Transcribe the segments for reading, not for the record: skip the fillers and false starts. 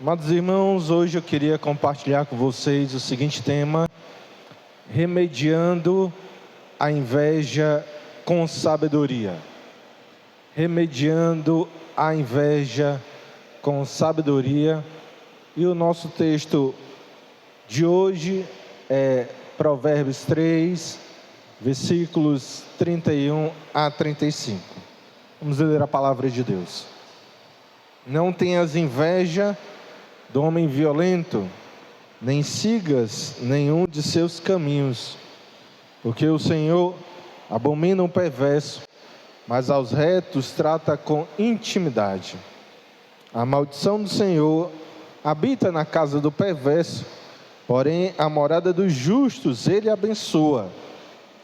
Amados irmãos, hoje eu queria compartilhar com vocês o seguinte tema: remediando a inveja com sabedoria. Remediando a inveja com sabedoria. E o nosso texto de hoje é Provérbios 3, versículos 31 a 35. Vamos ler a palavra de Deus. Não tenhas inveja do homem violento, nem sigas nenhum de seus caminhos, porque o Senhor abomina o perverso, mas aos retos trata com intimidade. A maldição do Senhor habita na casa do perverso, porém a morada dos justos ele abençoa.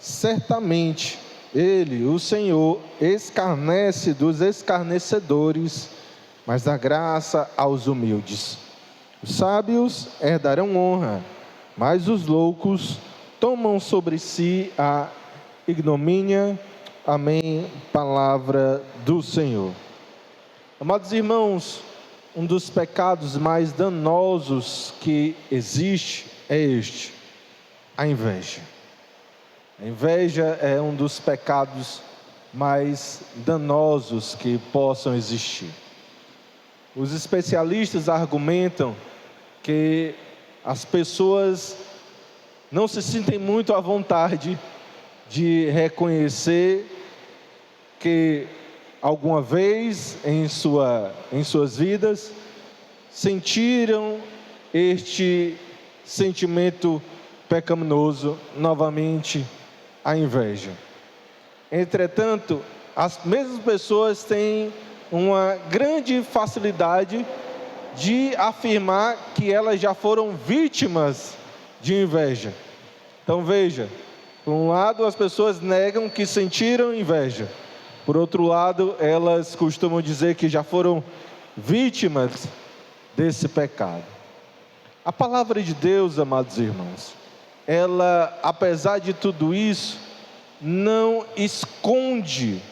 Certamente ele, o Senhor, escarnece dos escarnecedores, mas dá graça aos humildes. Os sábios herdarão honra, mas os loucos tomam sobre si a ignomínia. Amém. Palavra do Senhor. Amados irmãos, um dos pecados mais danosos que existe é este: a inveja. A inveja é um dos pecados mais danosos que possam existir. Os especialistas argumentam que as pessoas não se sentem muito à vontade de reconhecer que alguma vez em suas vidas sentiram este sentimento pecaminoso, novamente a inveja. Entretanto, as mesmas pessoas têm uma grande facilidade de afirmar que elas já foram vítimas de inveja. Então veja, por um lado as pessoas negam que sentiram inveja, por outro lado elas costumam dizer que já foram vítimas desse pecado. A palavra de Deus, amados irmãos, ela, apesar de tudo isso, não esconde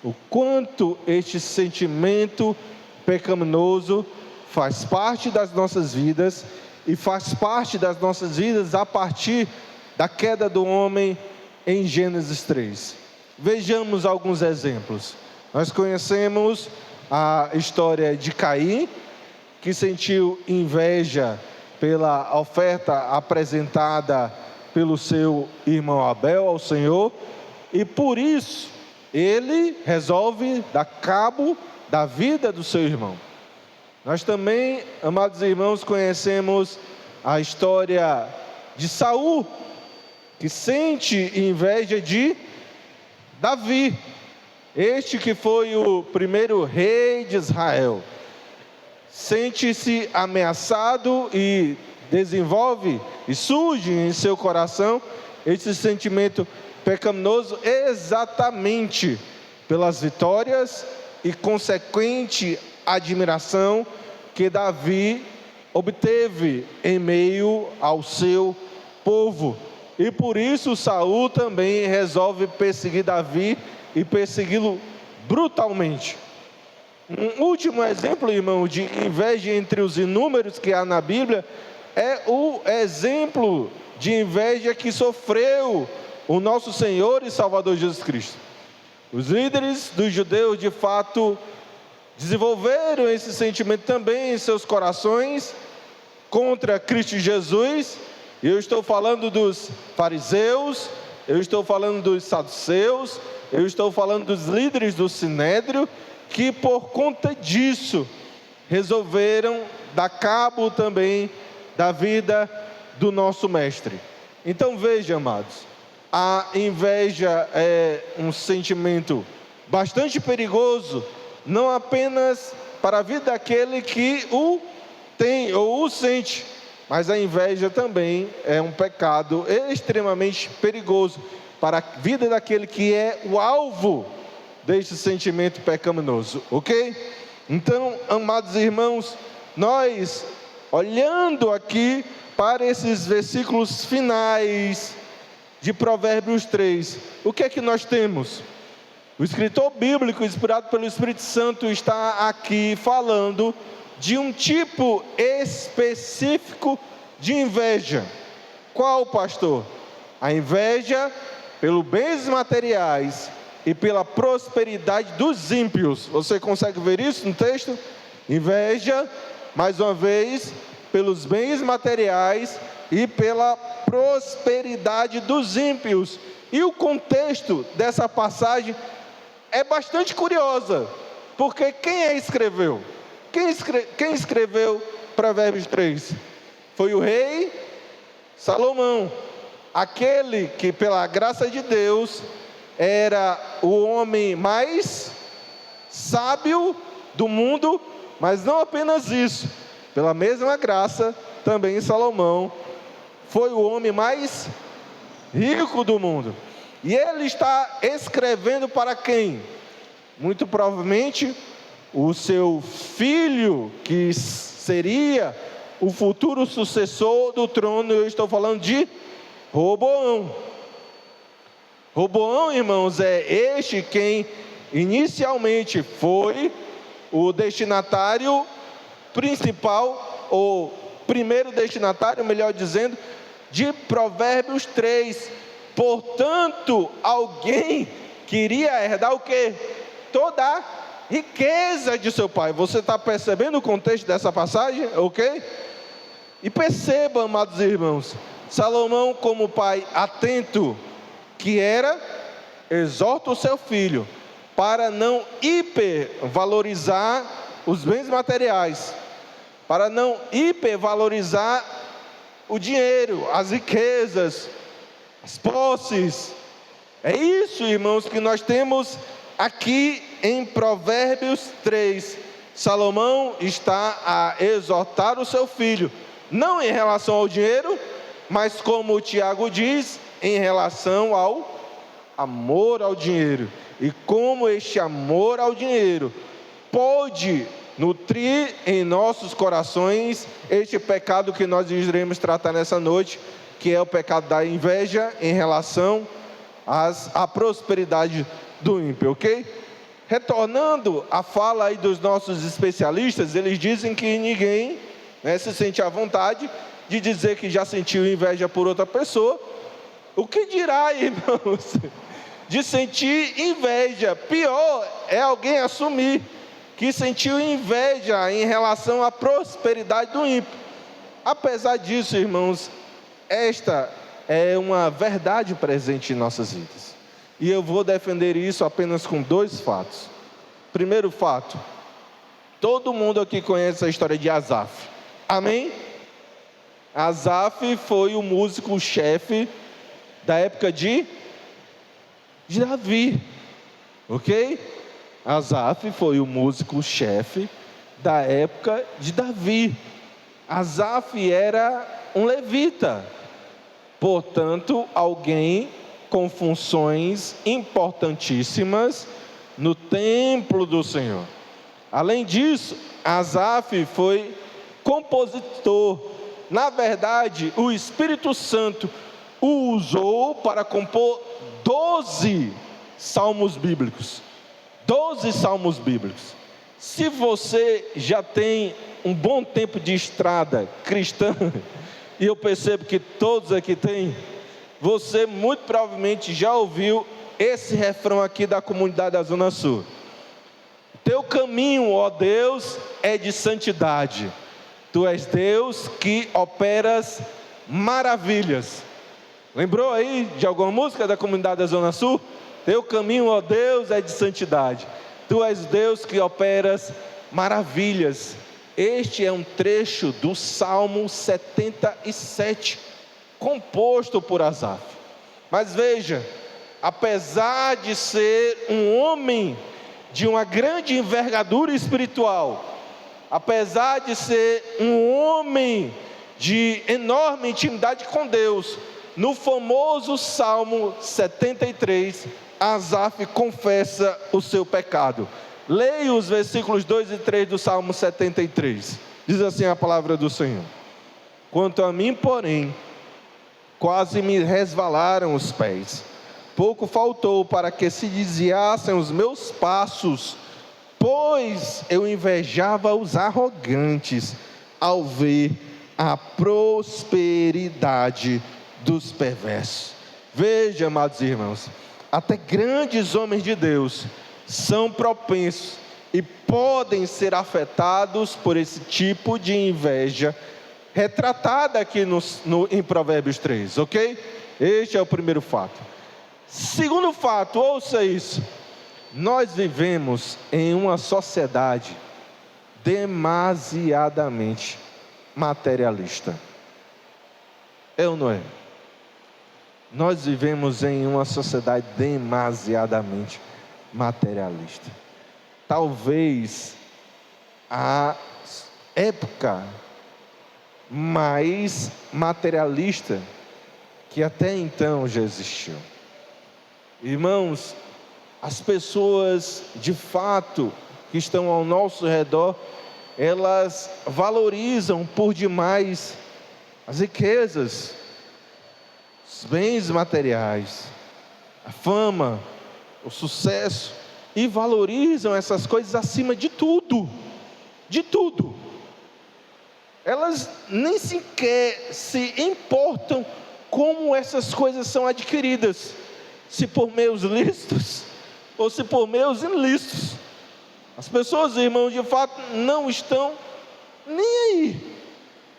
o quanto este sentimento pecaminoso faz parte das nossas vidas, e faz parte das nossas vidas a partir da queda do homem em Gênesis 3. Vejamos alguns exemplos. Nós conhecemos a história de Caim, que sentiu inveja pela oferta apresentada pelo seu irmão Abel ao Senhor, e por isso ele resolve dar cabo da vida do seu irmão. Nós também, amados irmãos, conhecemos a história de Saul, que sente inveja de Davi, este que foi o primeiro rei de Israel. Sente-se ameaçado e desenvolve e surge em seu coração esse sentimento pecaminoso exatamente pelas vitórias e consequente admiração que Davi obteve em meio ao seu povo. E por isso Saul também resolve perseguir Davi e persegui-lo brutalmente. Um último exemplo, irmão, de inveja entre os inúmeros que há na Bíblia é o exemplo de inveja que sofreu o nosso Senhor e Salvador Jesus Cristo. Os líderes dos judeus, de fato, desenvolveram esse sentimento também em seus corações contra Cristo Jesus. Eu estou falando dos fariseus, eu estou falando dos saduceus, eu estou falando dos líderes do Sinédrio, que por conta disso resolveram dar cabo também da vida do nosso mestre. Então veja, amados, a inveja é um sentimento bastante perigoso, não apenas para a vida daquele que o tem ou o sente, mas a inveja também é um pecado extremamente perigoso para a vida daquele que é o alvo deste sentimento pecaminoso, ok? Então, amados irmãos, nós, olhando aqui para esses versículos finais de Provérbios 3, o que é que nós temos? O escritor bíblico, inspirado pelo Espírito Santo, está aqui falando de um tipo específico de inveja. Qual, pastor? A inveja pelos bens materiais e pela prosperidade dos ímpios. Você consegue ver isso no texto? Inveja, mais uma vez, pelos bens materiais e pela prosperidade dos ímpios. E o contexto dessa passagem é bastante curiosa, porque quem escreveu? Quem escreveu Provérbios 3? Foi o rei Salomão, aquele que pela graça de Deus era o homem mais sábio do mundo, mas não apenas isso, pela mesma graça também Salomão foi o homem mais rico do mundo. E ele está escrevendo para quem? Muito provavelmente o seu filho, que seria o futuro sucessor do trono. Eu estou falando de Roboão. Roboão, irmãos, é este quem inicialmente foi o destinatário principal, ou primeiro destinatário, melhor dizendo, de Provérbios 3. Portanto, alguém queria herdar o quê? Toda a riqueza de seu pai. Você está percebendo o contexto dessa passagem? Ok? E perceba, amados irmãos, Salomão, como pai atento que era, exorta o seu filho para não hipervalorizar os bens materiais, para não hipervalorizar o dinheiro, as riquezas, as posses. É isso, irmãos, que nós temos aqui em Provérbios 3. Salomão está a exortar o seu filho, não em relação ao dinheiro, mas como o Tiago diz, em relação ao amor ao dinheiro. E como este amor ao dinheiro pode nutrir em nossos corações este pecado que nós iremos tratar nessa noite, que é o pecado da inveja em relação à prosperidade do ímpio, ok? Retornando à fala aí dos nossos especialistas, eles dizem que ninguém se sente à vontade de dizer que já sentiu inveja por outra pessoa. O que dirá, irmãos, de sentir inveja? Pior é alguém assumir que sentiu inveja em relação à prosperidade do ímpio. Apesar disso, irmãos, esta é uma verdade presente em nossas vidas. E eu vou defender isso apenas com 2 fatos. Primeiro fato, todo mundo aqui conhece a história de Asaf. Amém? Asaf foi o músico-chefe da época de Davi. Ok? Asaf foi o músico-chefe da época de Davi. Asaf era um levita, portanto, alguém com funções importantíssimas no templo do Senhor. Além disso, Asaf foi compositor. Na verdade, o Espírito Santo o usou para compor 12 salmos bíblicos. 12 salmos bíblicos. Se você já tem um bom tempo de estrada cristã, e eu percebo que todos aqui têm, você muito provavelmente já ouviu esse refrão aqui da comunidade da Zona Sul: teu caminho, ó Deus, é de santidade, tu és Deus que operas maravilhas. Lembrou aí de alguma música da comunidade da Zona Sul? Teu caminho, ó Deus, é de santidade, tu és Deus que operas maravilhas. Este é um trecho do Salmo 77, composto por Asaf. Mas veja, apesar de ser um homem de uma grande envergadura espiritual, apesar de ser um homem de enorme intimidade com Deus, no famoso Salmo 73, Asaf confessa o seu pecado. Leia os versículos 2 e 3 do Salmo 73. Diz assim a palavra do Senhor: quanto a mim, porém, quase me resvalaram os pés, pouco faltou para que se desviassem os meus passos Pois eu invejava os arrogantes ao ver a prosperidade dos perversos. Veja, amados irmãos, até grandes homens de Deus são propensos e podem ser afetados por esse tipo de inveja retratada aqui em Provérbios 3, ok? Este é o primeiro fato. Segundo fato, ouça isso: nós vivemos em uma sociedade demasiadamente materialista. É ou não é? Nós vivemos em uma sociedade demasiadamente materialista. Talvez a época mais materialista que até então já existiu. Irmãos, as pessoas de fato que estão ao nosso redor, elas valorizam por demais as riquezas, os bens materiais, a fama, o sucesso, e valorizam essas coisas acima de tudo, de tudo. Elas nem sequer se importam como essas coisas são adquiridas, se por meios lícitos ou se por meios ilícitos. As pessoas, irmãos, de fato não estão nem aí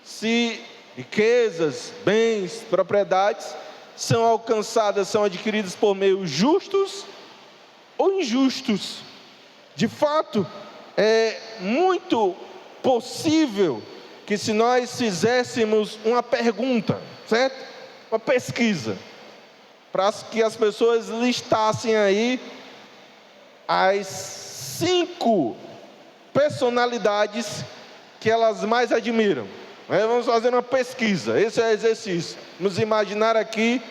se riquezas, bens, propriedades são alcançadas, são adquiridas por meios justos ou injustos. De fato, é muito possível que, se nós fizéssemos uma pergunta, certo? Uma pesquisa, para que as pessoas listassem aí as 5 personalidades que elas mais admiram. Vamos fazer uma pesquisa, esse é o exercício. Vamos imaginar aqui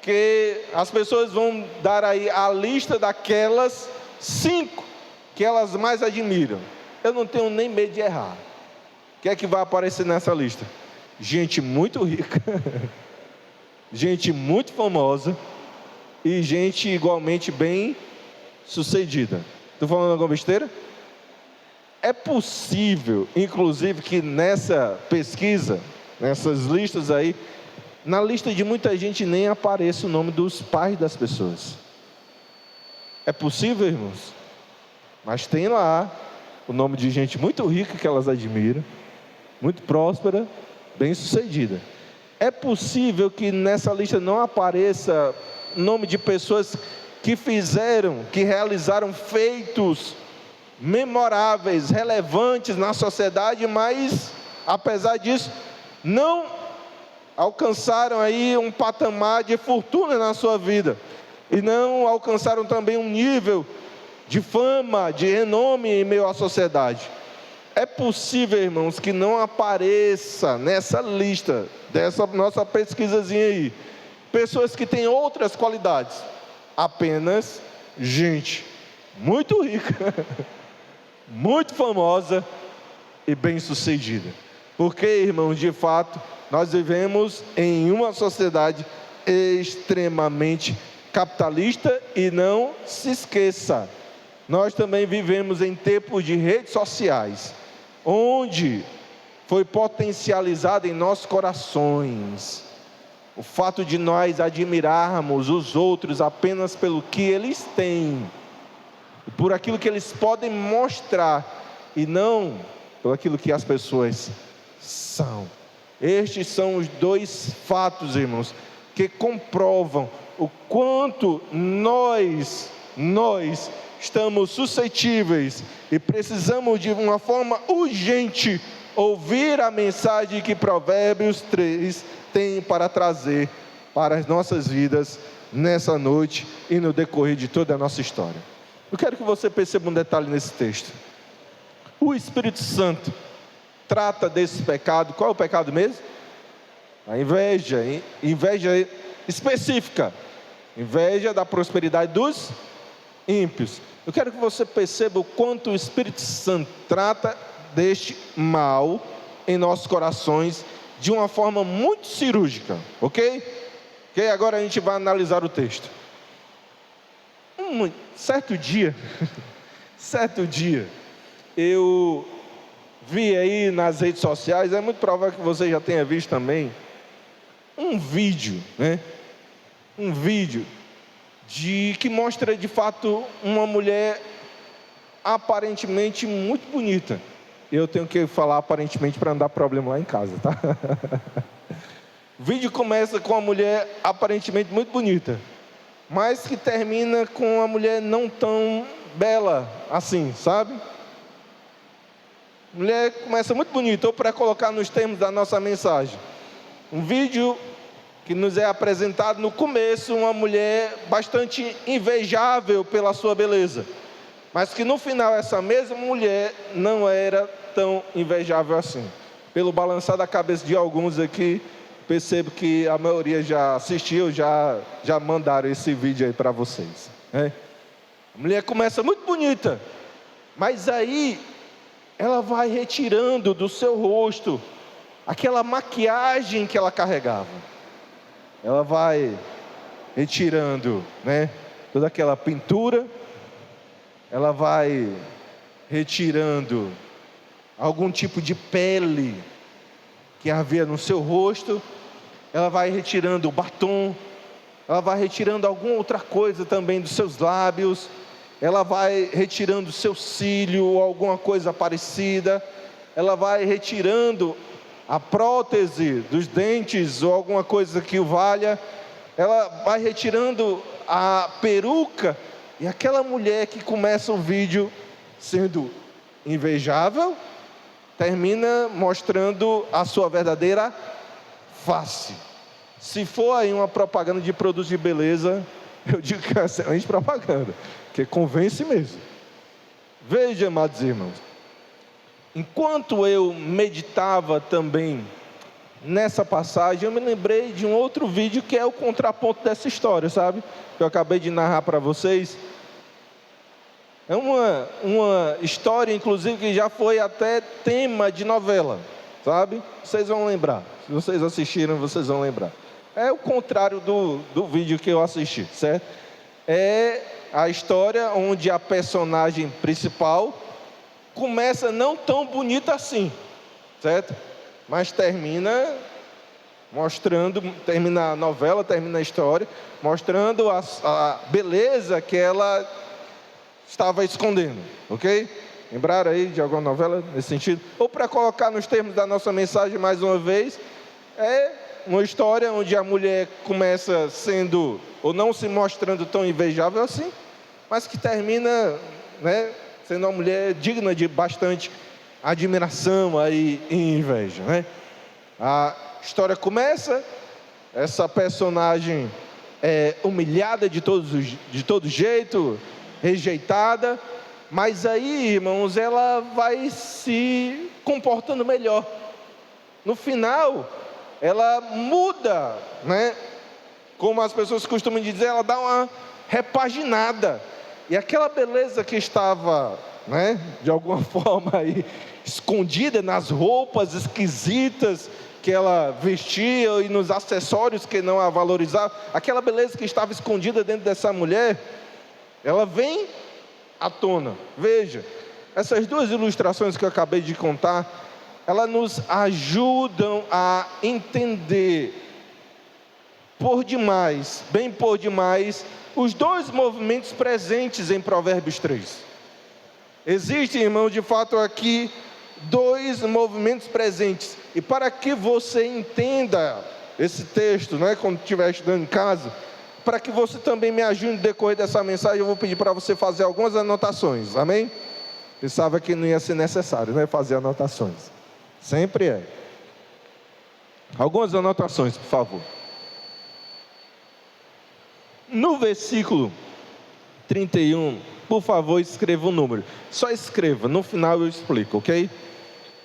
que as pessoas vão dar aí a lista daquelas 5 que elas mais admiram. Eu não tenho nem medo de errar. O que é que vai aparecer nessa lista? Gente muito rica, gente muito famosa e gente igualmente bem sucedida. Estou falando alguma besteira? É possível, inclusive, que nessa pesquisa, nessas listas aí, na lista de muita gente nem apareça o nome dos pais das pessoas. É possível, irmãos? Mas tem lá o nome de gente muito rica que elas admiram, muito próspera, bem sucedida. É possível que nessa lista não apareça o nome de pessoas que fizeram, que realizaram feitos memoráveis, relevantes na sociedade, mas apesar disso não alcançaram aí um patamar de fortuna na sua vida, e não alcançaram também um nível de fama, de renome em meio à sociedade. É possível, irmãos, que não apareça nessa lista, dessa nossa pesquisazinha aí, pessoas que têm outras qualidades, apenas gente muito rica, muito famosa e bem sucedida. Porque, irmãos, de fato, nós vivemos em uma sociedade extremamente capitalista, e não se esqueça, nós também vivemos em tempos de redes sociais, onde foi potencializado em nossos corações o fato de nós admirarmos os outros apenas pelo que eles têm, por aquilo que eles podem mostrar, e não por aquilo que as pessoas são. Estes são os 2 fatos, irmãos, que comprovam o quanto nós estamos suscetíveis e precisamos de uma forma urgente ouvir a mensagem que Provérbios 3 tem para trazer para as nossas vidas nessa noite e no decorrer de toda a nossa história. Eu quero que você perceba um detalhe nesse texto. O Espírito Santo trata desse pecado. Qual é o pecado mesmo? A inveja específica, inveja da prosperidade dos ímpios. Eu quero que você perceba o quanto o Espírito Santo trata deste mal em nossos corações de uma forma muito cirúrgica, ok? Ok, agora a gente vai analisar o texto. Certo dia, Certo dia, eu vi aí nas redes sociais, é muito provável que você já tenha visto também, um vídeo, né? Um vídeo que mostra de fato uma mulher aparentemente muito bonita. Eu tenho que falar aparentemente para não dar problema lá em casa, tá? O vídeo começa com uma mulher aparentemente muito bonita, mas que termina com uma mulher não tão bela assim, sabe? A mulher começa muito bonita, ou para colocar nos termos da nossa mensagem. Um vídeo que nos é apresentado no começo, uma mulher bastante invejável pela sua beleza, mas que no final essa mesma mulher não era tão invejável assim. Pelo balançar da cabeça de alguns aqui, percebo que a maioria já assistiu, já mandaram esse vídeo aí para vocês, né? A mulher começa muito bonita, mas aí ela vai retirando do seu rosto aquela maquiagem que ela carregava. Ela vai retirando, né, toda aquela pintura. Ela vai retirando algum tipo de pele que havia no seu rosto. Ela vai retirando o batom. Ela vai retirando alguma outra coisa também dos seus lábios. Ela vai retirando o seu cílio ou alguma coisa parecida. Ela vai retirando a prótese dos dentes ou alguma coisa que o valha. Ela vai retirando a peruca. E aquela mulher que começa o vídeo sendo invejável, termina mostrando a sua verdadeira face. Se for aí uma propaganda de produtos de beleza, eu digo que é excelente propaganda, que convence mesmo. Veja, amados irmãos, enquanto eu meditava também nessa passagem, eu me lembrei de um outro vídeo que é o contraponto dessa história, sabe? Que eu acabei de narrar para vocês. É uma história, inclusive, que já foi até tema de novela, sabe? Vocês vão lembrar. Se vocês assistiram, vocês vão lembrar. É o contrário do vídeo que eu assisti, certo? É a história onde a personagem principal começa não tão bonita assim, certo? Mas termina a novela, termina a história, mostrando a beleza que ela estava escondendo, ok? Lembraram aí de alguma novela nesse sentido? Ou para colocar nos termos da nossa mensagem mais uma vez, é uma história onde a mulher começa sendo, ou não se mostrando tão invejável assim, mas que termina, né, sendo uma mulher digna de bastante admiração aí e inveja, né? A história começa, essa personagem é humilhada de todo jeito, rejeitada, mas aí, irmãos, ela vai se comportando melhor. No final, ela muda, né? Como as pessoas costumam dizer, ela dá uma repaginada. E aquela beleza que estava, né, de alguma forma aí escondida nas roupas esquisitas que ela vestia e nos acessórios que não a valorizavam, aquela beleza que estava escondida dentro dessa mulher, ela vem à tona. Veja, essas duas ilustrações que eu acabei de contar, elas nos ajudam a entender por demais, bem por demais, os dois movimentos presentes em Provérbios 3. Existem, irmão, de fato aqui dois movimentos presentes. E para que você entenda esse texto, né, quando estiver estudando em casa, para que você também me ajude no decorrer dessa mensagem, eu vou pedir para você fazer algumas anotações, amém? Pensava que não ia ser necessário, né, fazer anotações. Sempre é. Algumas anotações, por favor. No versículo 31, por favor, escreva o número. Só escreva, no final eu explico, ok?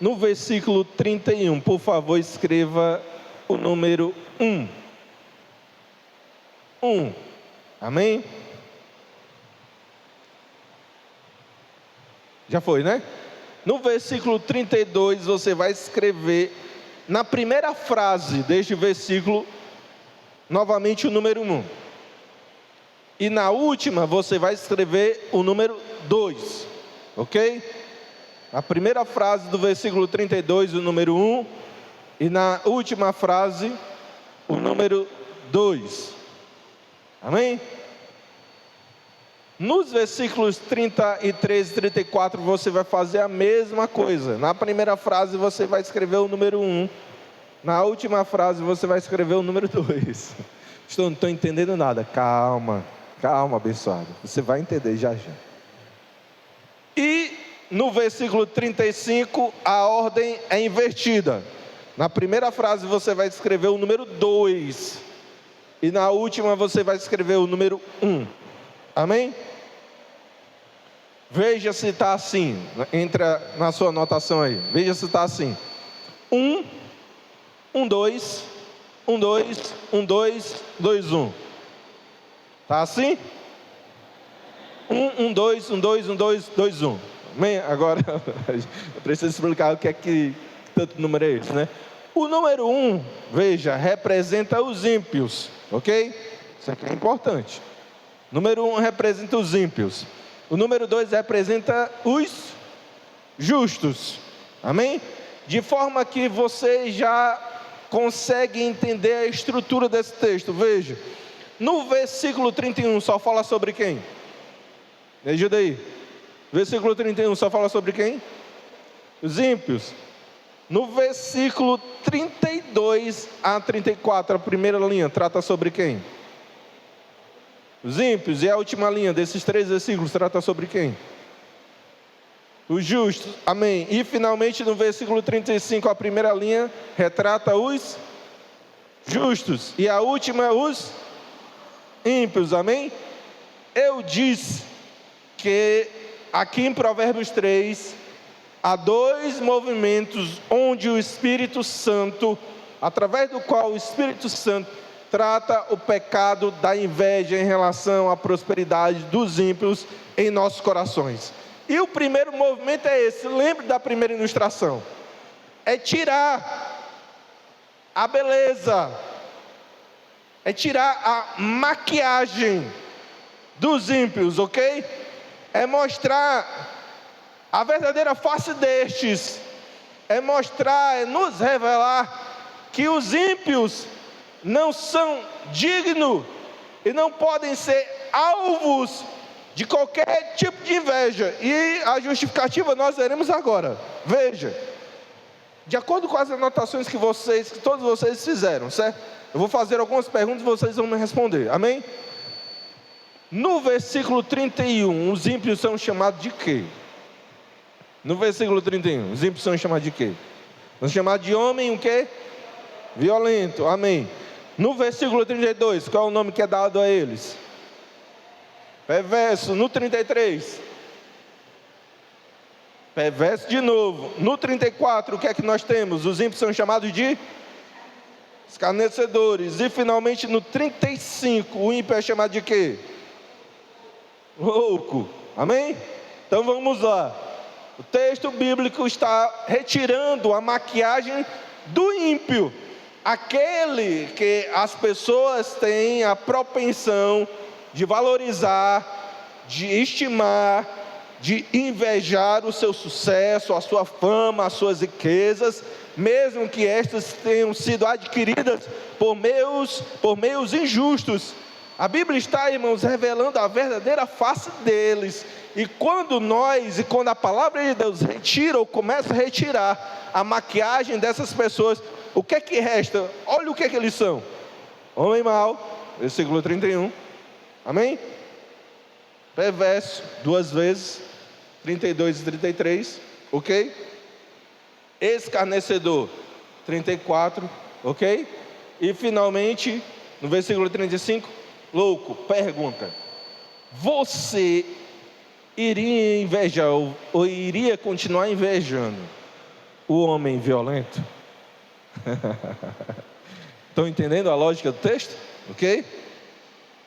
No versículo 31, por favor, escreva o número 1. 1. Amém? Já foi, né? No versículo 32, você vai escrever, na primeira frase deste versículo, novamente o número 1. E na última, você vai escrever o número 2. ok? A primeira frase do versículo 32, o número 1, e na última frase, o número 2. Amém? Nos versículos 33 e 34, você vai fazer a mesma coisa. Na primeira frase, você vai escrever o número 1. Na última frase, você vai escrever o número 2. Não estou entendendo nada. Calma, calma, abençoado. Você vai entender já já. E no versículo 35, a ordem é invertida. Na primeira frase, você vai escrever o número 2. E na última, você vai escrever o número 1. Amém? Veja se está assim. Entra na sua anotação aí. Veja se está assim. 1, 1, 2, 1, 2, 1, 2, 2, 1. Está assim? 1, 1, 2, 1, 2, 1, 2, 2, 1. Amém? Agora, eu preciso explicar o que é que tanto número é esse, né? O número 1, veja, representa os ímpios, ok? Isso aqui é importante. Número 1 representa os ímpios. O número 2 representa os justos. Amém? De forma que você já consegue entender a estrutura desse texto. Veja, no versículo 31 só fala sobre quem? Me ajuda aí. Versículo 31 só fala sobre quem? Os ímpios. No versículo 32 a 34, a primeira linha, trata sobre quem? Os ímpios. E a última linha desses 3 versículos trata sobre quem? Os justos. Amém. E finalmente no versículo 35, a primeira linha retrata os justos. E a última, os ímpios. Amém? Eu disse que aqui em Provérbios 3, há 2 movimentos onde o Espírito Santo, através do qual o Espírito Santo trata o pecado da inveja em relação à prosperidade dos ímpios em nossos corações. E o primeiro movimento é esse, lembre da primeira ilustração, é tirar a beleza, é tirar a maquiagem dos ímpios, ok? É mostrar a verdadeira face destes, é mostrar, é nos revelar que os ímpios não são dignos e não podem ser alvos de qualquer tipo de inveja. E a justificativa nós veremos agora. Veja, de acordo com as anotações que todos vocês fizeram, certo? Eu vou fazer algumas perguntas e vocês vão me responder, amém? No versículo 31, os ímpios são chamados de quê? No versículo 31, os ímpios são chamados de quê? São chamados de homem o quê? Violento, amém. No versículo 32, qual é o nome que é dado a eles? Perverso. No 33, perverso de novo. No 34, o que é que nós temos? Os ímpios são chamados de escarnecedores. E finalmente no 35, o ímpio é chamado de quê? Louco, amém? Então vamos lá. O texto bíblico está retirando a maquiagem do ímpio, aquele que as pessoas têm a propensão de valorizar, de estimar, de invejar o seu sucesso, a sua fama, as suas riquezas, mesmo que estas tenham sido adquiridas por meios injustos. A Bíblia está, irmãos, revelando a verdadeira face deles. E quando a palavra de Deus retira ou começa a retirar a maquiagem dessas pessoas, o que é que resta? Olha o que é que eles são: homem mau, versículo 31, amém? Perverso, 2 vezes, 32 e 33, ok? Escarnecedor, 34, ok? E finalmente, no versículo 35, louco. Pergunta: você iria invejar ou iria continuar invejando o homem violento? Estão entendendo a lógica do texto? Ok?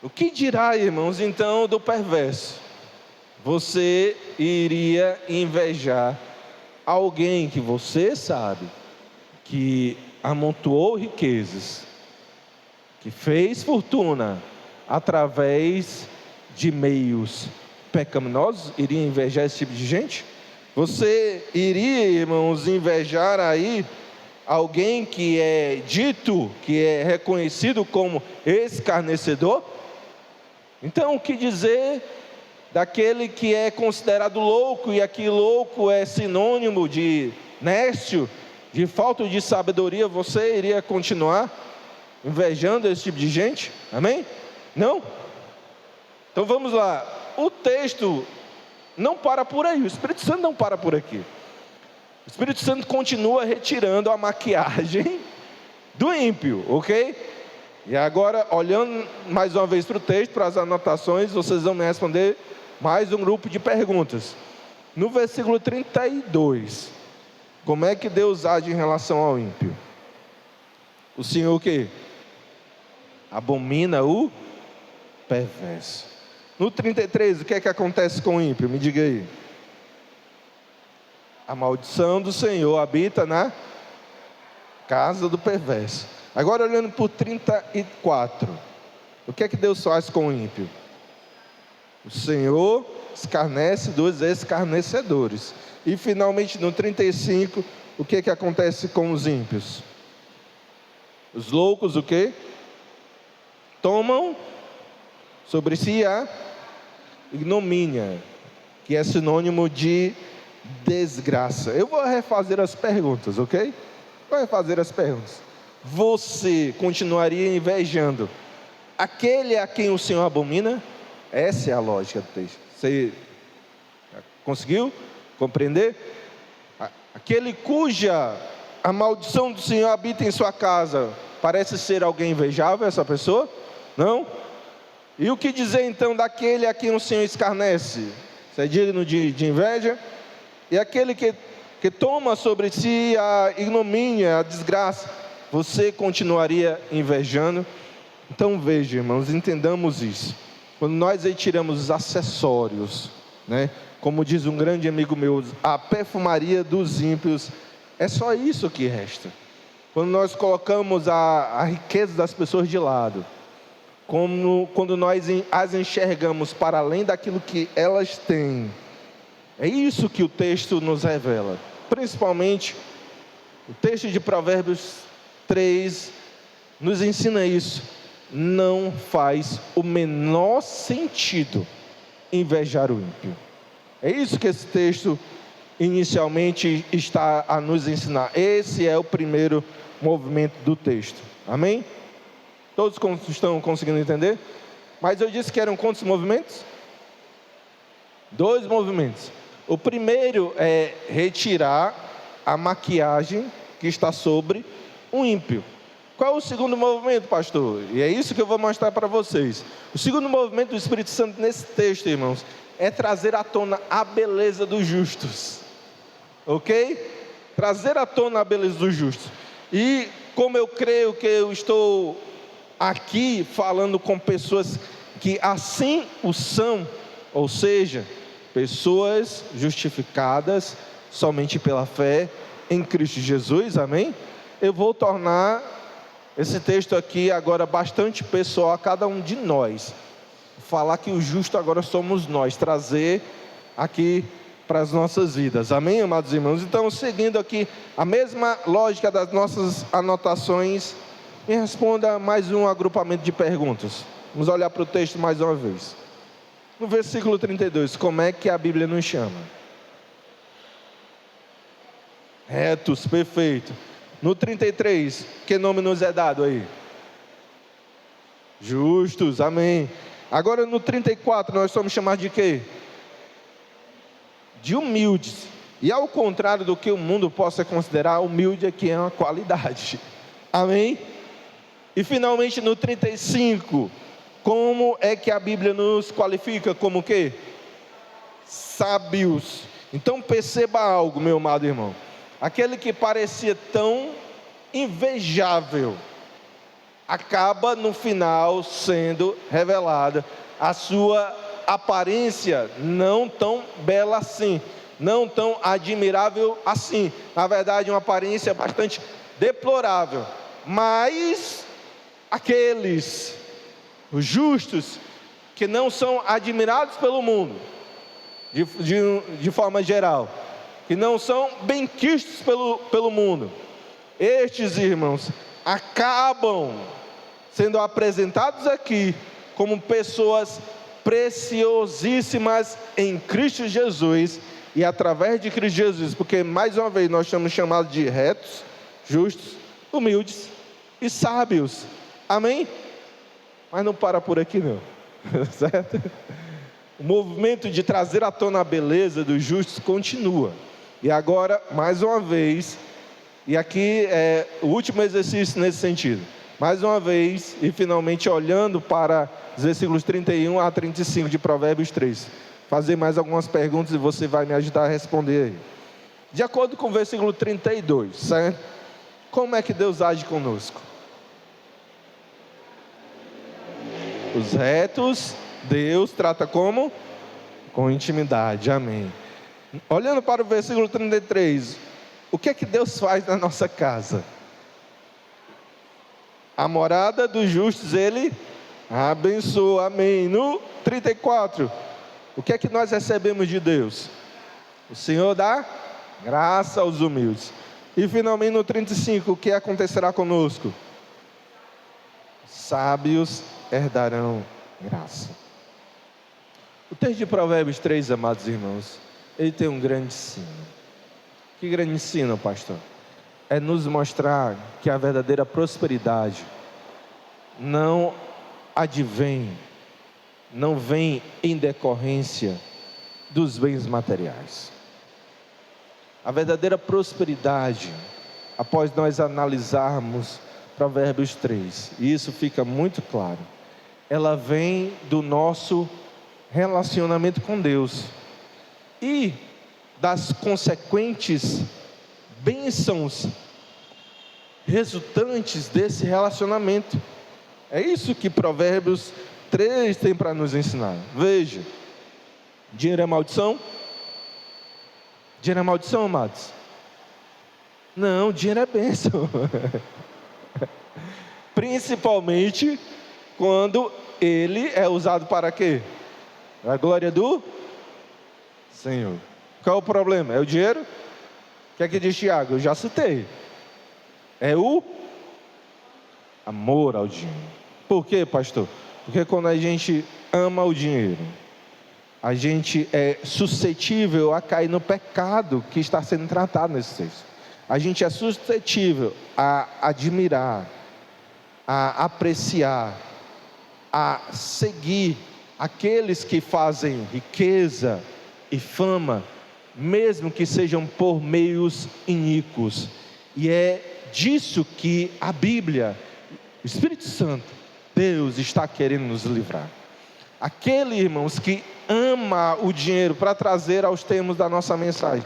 O que dirá, irmãos, então, do perverso? Você iria invejar alguém que você sabe que amontoou riquezas, que fez fortuna através de meios pecaminosos iriam invejar esse tipo de gente? Você iria, irmãos, invejar aí alguém que é dito, que é reconhecido como escarnecedor? Então, o que dizer daquele que é considerado louco, e aqui louco é sinônimo de nércio, de falta de sabedoria? Você iria continuar invejando esse tipo de gente? Amém? Não? Então vamos lá. O texto não para por aí, o Espírito Santo não para por aqui. O Espírito Santo continua retirando a maquiagem do ímpio, ok? E agora, olhando mais uma vez para o texto, para as anotações, vocês vão me responder mais um grupo de perguntas. No versículo 32, como é que Deus age em relação ao ímpio? O Senhor o quê? Abomina o perverso. No 33, o que é que acontece com o ímpio? Me diga aí. A maldição do Senhor habita na casa do perverso. Agora olhando para o 34, o que é que Deus faz com o ímpio? O Senhor escarnece dos escarnecedores. E finalmente no 35, o que é que acontece com os ímpios? Os loucos o quê? Tomam sobre si a ignomínia, que é sinônimo de desgraça. Eu vou refazer as perguntas, ok? Vou refazer as perguntas. Você continuaria invejando aquele a quem o Senhor abomina? Essa é a lógica do texto. Você conseguiu compreender? Aquele cuja a maldição do Senhor habita em sua casa, parece ser alguém invejável, essa pessoa? Não? E o que dizer então daquele a quem o Senhor escarnece? Isso é digno de inveja? E aquele que toma sobre si a ignomínia, a desgraça, você continuaria invejando? Então veja, irmãos, entendamos isso. Quando nós retiramos os acessórios, né, como diz um grande amigo meu, a perfumaria dos ímpios, é só isso que resta. Quando nós colocamos a riqueza das pessoas de lado, quando nós as enxergamos para além daquilo que elas têm, é isso que o texto nos revela. Principalmente, o texto de Provérbios 3 nos ensina isso. Não faz o menor sentido invejar o ímpio. É isso que esse texto inicialmente está a nos ensinar. Esse é o primeiro movimento do texto. Amém? Todos estão conseguindo entender? Mas eu disse que eram quantos movimentos? 2 movimentos. O primeiro é retirar a maquiagem que está sobre o ímpio. Qual é o segundo movimento, pastor? E é isso que eu vou mostrar para vocês. O segundo movimento do Espírito Santo nesse texto, irmãos, é trazer à tona a beleza dos justos. Ok? Trazer à tona a beleza dos justos. E como eu creio que eu estou aqui falando com pessoas que assim o são, ou seja, pessoas justificadas somente pela fé em Cristo Jesus, amém? Eu vou tornar esse texto aqui agora bastante pessoal a cada um de nós. Falar que o justo agora somos nós, trazer aqui para as nossas vidas, amém, amados irmãos? Então, seguindo aqui a mesma lógica das nossas anotações, me responda mais um agrupamento de perguntas. Vamos olhar para o texto mais uma vez. No versículo 32, como é que a Bíblia nos chama? Retos, perfeito. No 33, que nome nos é dado aí? Justos, amém. Agora no 34, nós somos chamados de quê? De humildes. E ao contrário do que o mundo possa considerar, humilde aqui é uma qualidade. Amém? E finalmente no 35, como é que a Bíblia nos qualifica como o quê? Sábios. Então perceba algo, meu amado irmão. Aquele que parecia tão invejável, acaba no final sendo revelada a sua aparência não tão bela assim, não tão admirável assim. Na verdade, uma aparência bastante deplorável. Mas aqueles, os justos, que não são admirados pelo mundo, de forma geral, que não são bem quistos pelo mundo. Estes, irmãos, acabam sendo apresentados aqui como pessoas preciosíssimas em Cristo Jesus e através de Cristo Jesus, porque mais uma vez nós somos chamados de retos, justos, humildes e sábios. Amém? Mas não para por aqui não, certo? O movimento de trazer à tona a beleza dos justos continua. E agora, mais uma vez, e aqui é o último exercício nesse sentido. Mais uma vez, e finalmente olhando para os versículos 31 a 35 de Provérbios 3. Fazer mais algumas perguntas e você vai me ajudar a responder aí. De acordo com o versículo 32, certo? Como é que Deus age conosco? Os retos, Deus trata como? Com intimidade, amém. Olhando para o versículo 33, o que é que Deus faz na nossa casa? A morada dos justos Ele abençoa, amém. No 34, o que é que nós recebemos de Deus? O Senhor dá graça aos humildes. E finalmente no 35, o que acontecerá conosco? Sábios herdarão graça. O texto de Provérbios 3, amados irmãos, ele tem um grande ensino. Que grande ensino, pastor? É nos mostrar que a verdadeira prosperidade não advém, não vem em decorrência dos bens materiais. A verdadeira prosperidade, após nós analisarmos Provérbios 3, e isso fica muito claro, ela vem do nosso relacionamento com Deus e das consequentes bênçãos resultantes desse relacionamento. É isso que Provérbios 3 tem para nos ensinar. Veja, dinheiro é maldição? Dinheiro é maldição, amados? Não, dinheiro é bênção. Principalmente quando ele é usado para quê? A glória do Senhor. Qual é o problema? É o dinheiro? O que é que diz Tiago? Eu já citei. É o amor ao dinheiro. Por quê, pastor? Porque quando a gente ama o dinheiro, a gente é suscetível a cair no pecado que está sendo tratado nesse texto. A gente é suscetível a admirar, a apreciar, a seguir aqueles que fazem riqueza e fama, mesmo que sejam por meios iníquos. E é disso que a Bíblia, o Espírito Santo, Deus está querendo nos livrar. Aquele, irmãos, que ama o dinheiro, para trazer aos termos da nossa mensagem,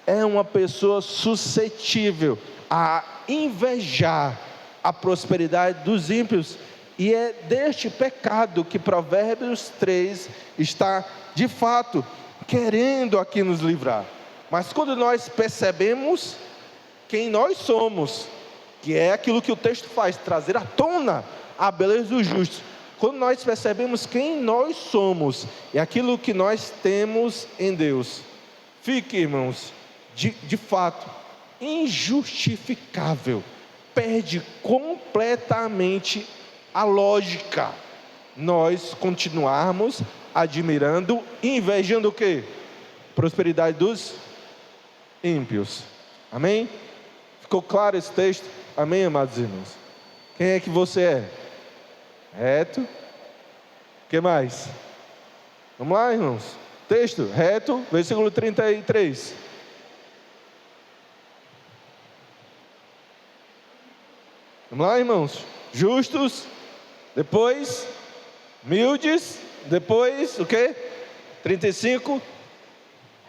é uma pessoa suscetível a invejar a prosperidade dos ímpios. E é deste pecado que Provérbios 3 está, de fato, querendo aqui nos livrar. Mas quando nós percebemos quem nós somos, que é aquilo que o texto faz, trazer à tona a beleza dos justos. Quando nós percebemos quem nós somos e aquilo que nós temos em Deus, fica, irmãos, de fato, injustificável, perde completamente a lógica, nós continuarmos admirando e invejando o quê? Prosperidade dos ímpios. Amém? Ficou claro esse texto? Amém, amados irmãos? Quem é que você é? Reto. O que mais? Vamos lá, irmãos. Texto, reto, versículo 33. Vamos lá, irmãos. Justos, depois humildes, depois o que? 35.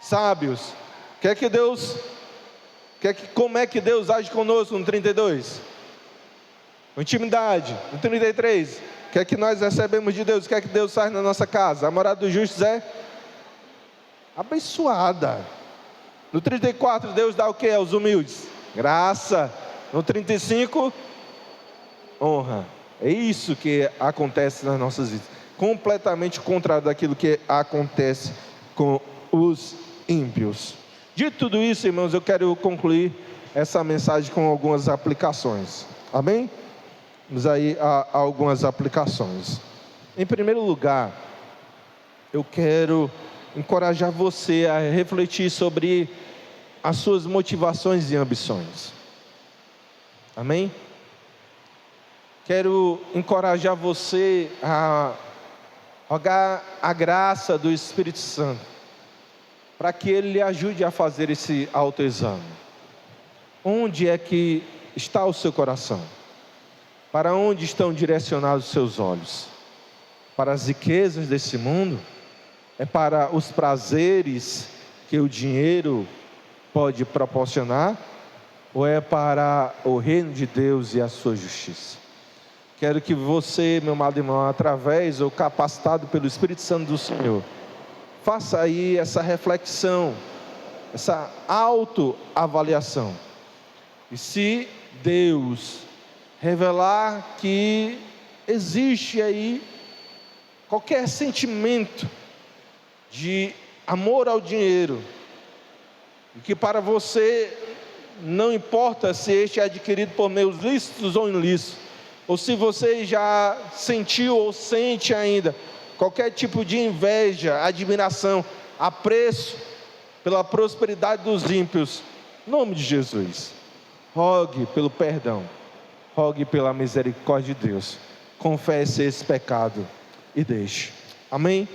Sábios. Como é que Deus age conosco no 32? Com intimidade. No 33, o que é que nós recebemos de Deus? O que é que Deus faz na nossa casa? A morada dos justos é abençoada. No 34, Deus dá o que aos humildes? Graça. No 35, honra. É isso que acontece nas nossas vidas. Completamente contrário daquilo que acontece com os ímpios. Dito tudo isso, irmãos, eu quero concluir essa mensagem com algumas aplicações. Amém? Vamos aí a algumas aplicações. Em primeiro lugar, eu quero encorajar você a refletir sobre as suas motivações e ambições. Amém? Quero encorajar você a rogar a graça do Espírito Santo, para que Ele lhe ajude a fazer esse autoexame. Onde é que está o seu coração? Para onde estão direcionados os seus olhos? Para as riquezas desse mundo? É para os prazeres que o dinheiro pode proporcionar? Ou é para o reino de Deus e a sua justiça? Quero que você, meu amado irmão, através ou capacitado pelo Espírito Santo do Senhor, faça aí essa reflexão, essa autoavaliação. E se Deus revelar que existe aí qualquer sentimento de amor ao dinheiro, e que para você não importa se este é adquirido por meios lícitos ou ilícitos, ou se você já sentiu ou sente ainda qualquer tipo de inveja, admiração, apreço pela prosperidade dos ímpios, em nome de Jesus, rogue pelo perdão, rogue pela misericórdia de Deus, confesse esse pecado e deixe. Amém?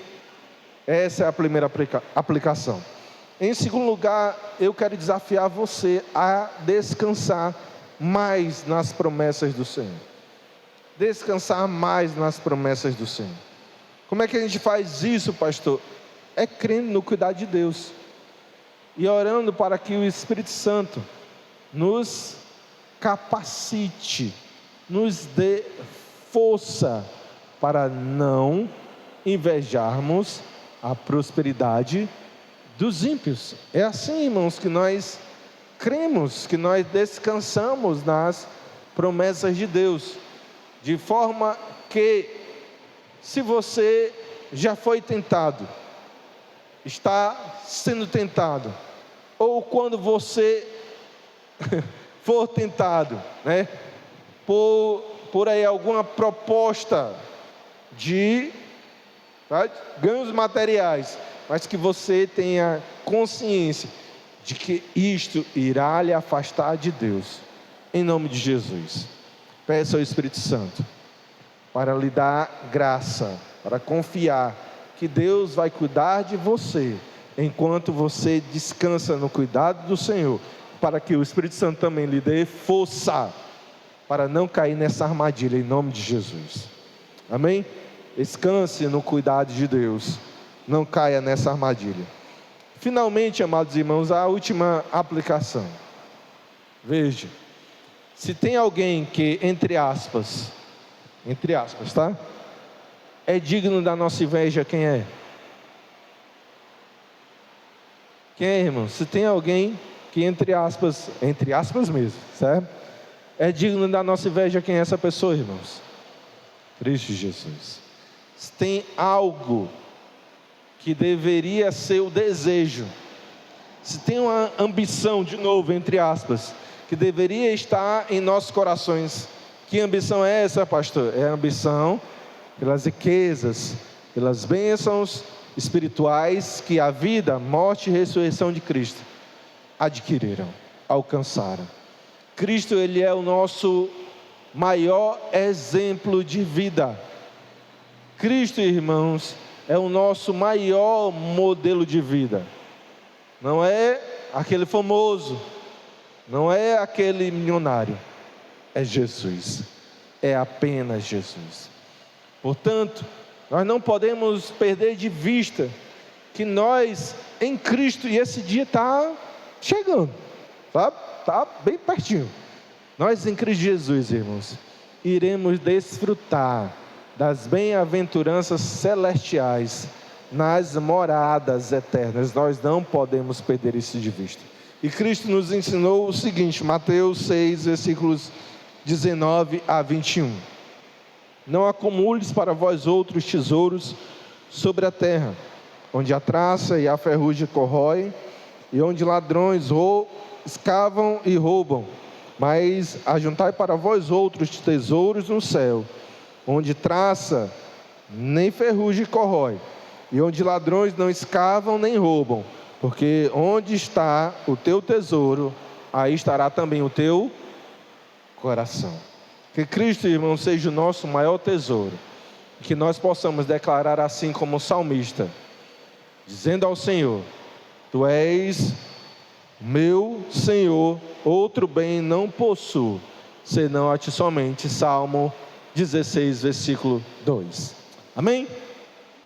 Essa é a primeira aplicação. Em segundo lugar, eu quero desafiar você a descansar mais nas promessas do Senhor. Descansar mais nas promessas do Senhor. Como é que a gente faz isso, pastor? É crendo no cuidado de Deus e orando para que o Espírito Santo nos capacite, nos dê força para não invejarmos a prosperidade dos ímpios. É assim, irmãos, que nós cremos, que nós descansamos nas promessas de Deus, de forma que, se você já foi tentado, está sendo tentado, ou quando você for tentado, né, por aí alguma proposta de ganhos materiais, mas que você tenha consciência de que isto irá lhe afastar de Deus, em nome de Jesus. Peça ao Espírito Santo para lhe dar graça, para confiar que Deus vai cuidar de você, enquanto você descansa no cuidado do Senhor, para que o Espírito Santo também lhe dê força, para não cair nessa armadilha, em nome de Jesus. Amém? Descanse no cuidado de Deus, não caia nessa armadilha. Finalmente, amados irmãos, a última aplicação. Veja, se tem alguém que, entre aspas, tá? É digno da nossa inveja, quem é? Quem é, irmão? Se tem alguém que, entre aspas mesmo, certo? É digno da nossa inveja, quem é essa pessoa, irmãos? Cristo Jesus. Se tem algo que deveria ser o desejo, se tem uma ambição, de novo, entre aspas, que deveria estar em nossos corações, que ambição é essa, pastor? É a ambição pelas riquezas, pelas bênçãos espirituais que a vida, morte e ressurreição de Cristo adquiriram, alcançaram. Cristo, Ele é o nosso maior exemplo de vida. Cristo, irmãos, é o nosso maior modelo de vida. Não é aquele famoso, não é aquele milionário, é Jesus, é apenas Jesus. Portanto, nós não podemos perder de vista que nós em Cristo, e esse dia está chegando, sabe? Está bem pertinho. Nós em Cristo Jesus, irmãos, iremos desfrutar das bem-aventuranças celestiais nas moradas eternas. Nós não podemos perder isso de vista. E Cristo nos ensinou o seguinte, Mateus 6, versículos 19 a 21. Não acumules para vós outros tesouros sobre a terra, onde a traça e a ferrugem corrói, e onde ladrões escavam e roubam. Mas ajuntai para vós outros tesouros no céu, onde traça nem ferrugem corrói, e onde ladrões não escavam nem roubam. Porque onde está o teu tesouro, aí estará também o teu coração. Que Cristo, irmão, seja o nosso maior tesouro. Que nós possamos declarar assim como o salmista, dizendo ao Senhor: Tu és meu Senhor, outro bem não possuo, senão a ti somente. Salmo 16, versículo 2. Amém?